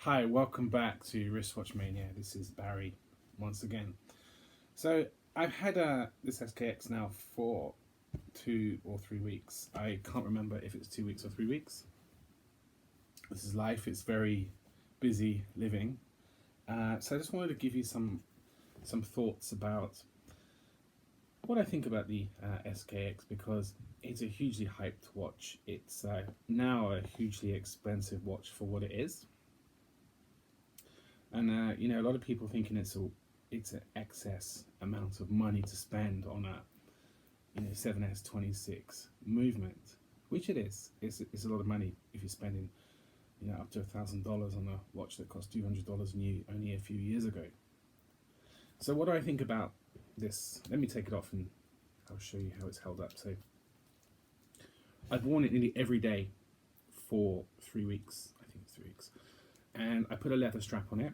Hi, welcome back to Wristwatch Mania. This is Barry once again. So I've had this SKX now for 2 or 3 weeks. I can't remember if it's 2 weeks or 3 weeks. This is life. It's very busy living. So I just wanted to give you some thoughts about what I think about the SKX, because it's a hugely hyped watch. It's now a hugely expensive watch for what it is. And a lot of people thinking it's an excess amount of money to spend on a 7S26 movement, which it is. It's a lot of money if you're spending up to $1,000 on a watch that cost $200 new only a few years ago. So what do I think about this? Let me take it off and I'll show you how it's held up. So I've worn it nearly every day for 3 weeks. I think it's 3 weeks. And I put a leather strap on it.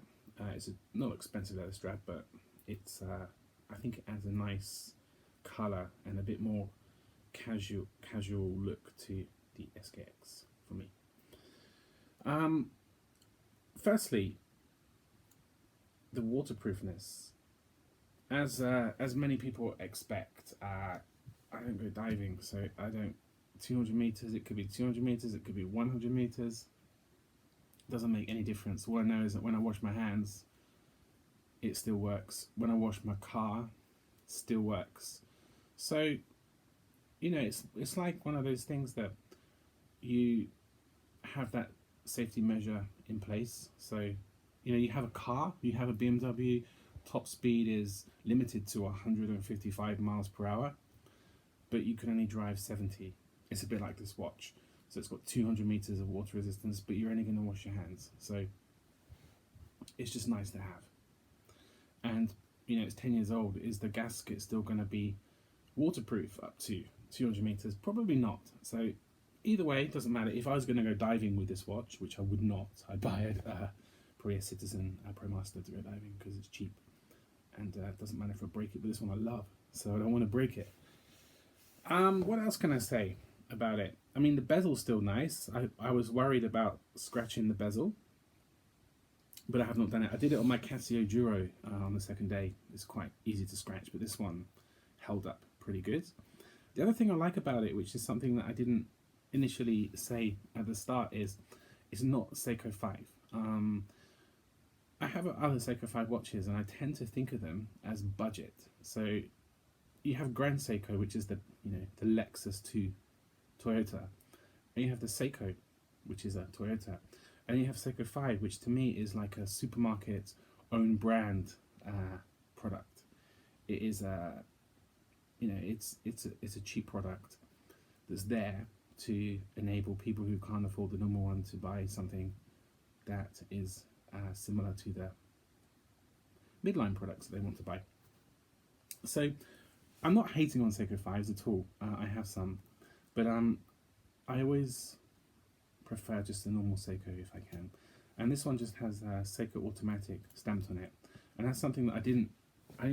It's a not expensive leather strap, but it's I think it adds a nice colour and a bit more casual look to the SKX for me. Firstly, the waterproofness. As many people expect, I don't go diving, so I don't. 200 meters. It could be 200 meters. It could be 100 meters. Doesn't make any difference. All I know is that when I wash my hands, it still works. When I wash my car, it still works. So, it's like one of those things that you have that safety measure in place. So, you have a car, you have a BMW, top speed is limited to 155 miles per hour, but you can only drive 70. It's a bit like this watch. So it's got 200 meters of water resistance, but you're only going to wash your hands. So it's just nice to have. And, it's 10 years old. Is the gasket still going to be waterproof up to 200 meters? Probably not. So either way, it doesn't matter. If I was going to go diving with this watch, which I would not, I'd buy probably a Citizen ProMaster to go diving because it's cheap. And it doesn't matter if I break it, but this one I love. So I don't want to break it. What else can I say about it? I mean, the bezel's still nice. I was worried about scratching the bezel, but I have not done it. I did it on my Casio Duro on the second day. It's quite easy to scratch, but this one held up pretty good. The other thing I like about it, which is something that I didn't initially say at the start, is it's not Seiko 5. I have other Seiko 5 watches, and I tend to think of them as budget. So you have Grand Seiko, which is the Lexus to Toyota, and you have the Seiko, which is a Toyota, and you have Seiko 5, which to me is like a supermarket own brand product. It is it's a cheap product that's there to enable people who can't afford the normal one to buy something that is similar to the midline products that they want to buy. So I'm not hating on Seiko 5s at all. I have some. But I always prefer just a normal Seiko if I can. And this one just has Seiko Automatic stamped on it. And that's something that I didn't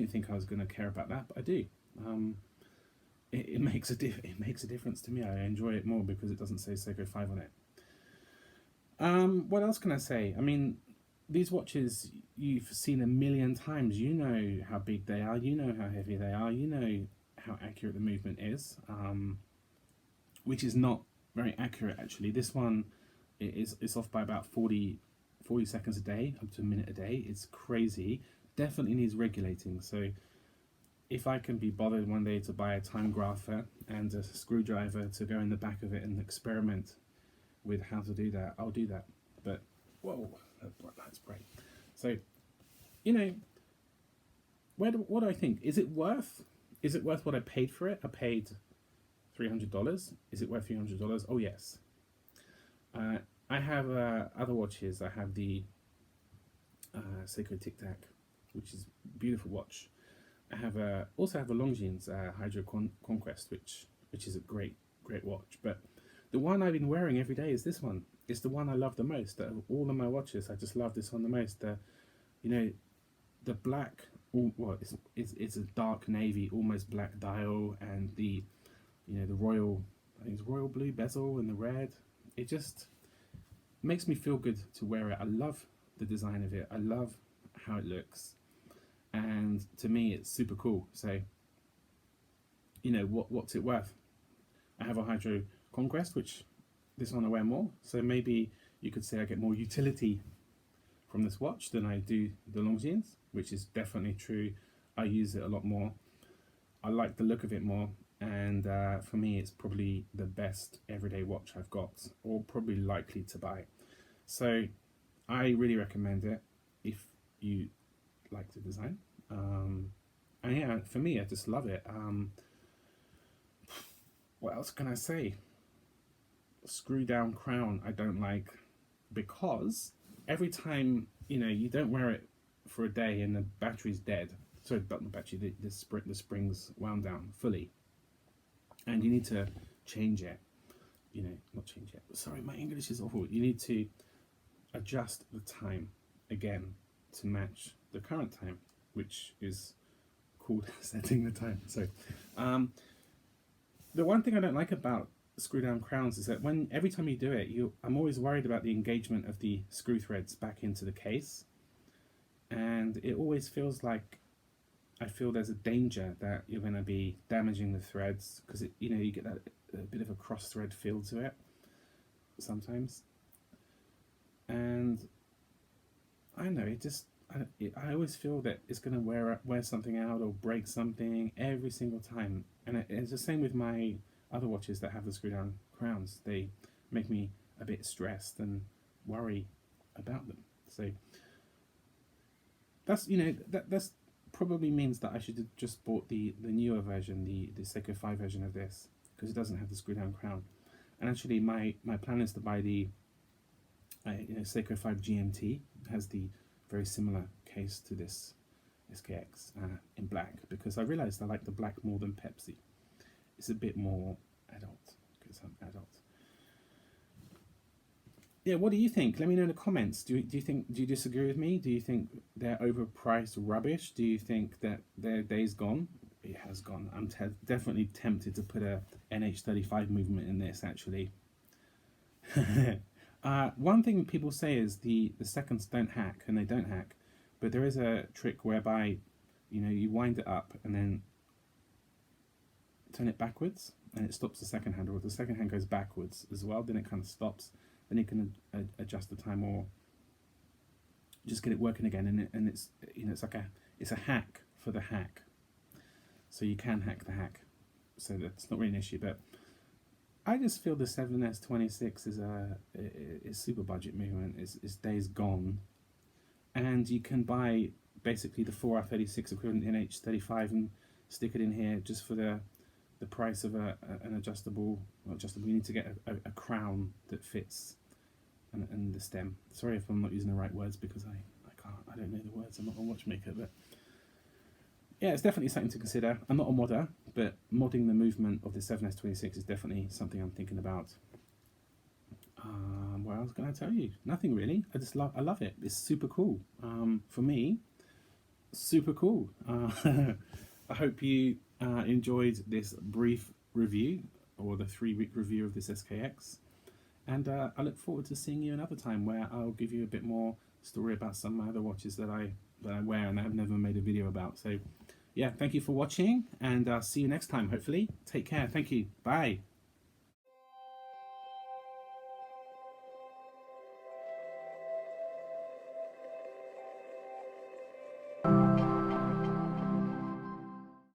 think I was going to care about that, but I do. It makes a difference to me. I enjoy it more because it doesn't say Seiko 5 on it. What else can I say? I mean, these watches you've seen a million times. You know how big they are. You know how heavy they are. You know how accurate the movement is. Which is not very accurate actually. This one is off by about 40 seconds a day, up to a minute a day. It's crazy. Definitely needs regulating. So if I can be bothered one day to buy a time grapher and a screwdriver to go in the back of it and experiment with how to do that, I'll do that. But whoa, that's great. So what do I think? Is it worth what I paid for it? I paid $300. Is it worth $300? Oh yes. I have other watches. I have the Seiko Tic Tac, which is a beautiful watch. I have also have a Longines Hydro Conquest, which is a great watch. But the one I've been wearing every day is this one. It's the one I love the most. Out of all of my watches, I just love this one the most. The black. Well, it's a dark navy, almost black dial, and the royal, I think it's royal blue bezel and the red. It just makes me feel good to wear it. I love the design of it. I love how it looks, and to me it's super cool. So, you know, what's it worth? I have a Hydro Conquest, which this one I wear more, so maybe you could say I get more utility from this watch than I do the Longines, which is definitely true. I use it a lot more. I like the look of it more, and for me it's probably the best everyday watch I've got, or probably likely to buy. So I really recommend it if you like the design. And yeah, for me, I just love it. What else can I say? Screw down crown I don't like, because every time, you know, you don't wear it for a day and the battery's dead. Sorry, not the battery, the spring's wound down fully, and you need to change it. You know, not change it. Sorry, my English is awful. You need to adjust the time again to match the current time, which is called setting the time. So, the one thing I don't like about screw down crowns is that every time you do it, I'm always worried about the engagement of the screw threads back into the case, and it always feels like I feel there's a danger that you're going to be damaging the threads, because you know, you get that a bit of a cross thread feel to it sometimes, and I don't know, I always feel that it's going to wear something out or break something every single time. And it's the same with my other watches that have the screw down crowns. They make me a bit stressed and worry about them. So that's, you know, that's probably means that I should have just bought the newer version, the Seiko 5 version of this, because it doesn't have the screw down crown. And actually my plan is to buy the Seiko 5 GMT. It has the very similar case to this SKX in black, because I realized I like the black more than Pepsi. It's a bit more adult, because I'm adult. Yeah, what do you think? Let me know in the comments. Do you disagree with me? Do you think they're overpriced rubbish? Do you think that their day's gone? It has gone. I'm definitely tempted to put a NH35 movement in this, actually. One thing people say is the seconds don't hack, and they don't hack, but there is a trick whereby, you know, you wind it up and then turn it backwards, and it stops the second hand, or if the second hand goes backwards as well, then it kind of stops. Then you can adjust the time, or just get it working again, and it's, you know, it's a hack for the hack. So you can hack the hack, so that's not really an issue. But I just feel the 7S26 is super budget movement. Its days gone, and you can buy basically the 4R36 equivalent NH35 and stick it in here just for the price of an adjustable. Not adjustable. You need to get a crown that fits, and the stem. Sorry if I'm not using the right words, because I don't know the words. I'm not a watchmaker, but yeah, it's definitely something to consider. I'm not a modder, but modding the movement of the 7S26 is definitely something I'm thinking about. What else can I tell you? Nothing really. I love it. It's super cool. For me, super cool. I hope you enjoyed this brief review, or the 3-week review of this SKX. And I look forward to seeing you another time, where I'll give you a bit more story about some of my other watches that I wear and I have never made a video about. So yeah, thank you for watching, and see you next time, hopefully. Take care. Thank you. Bye.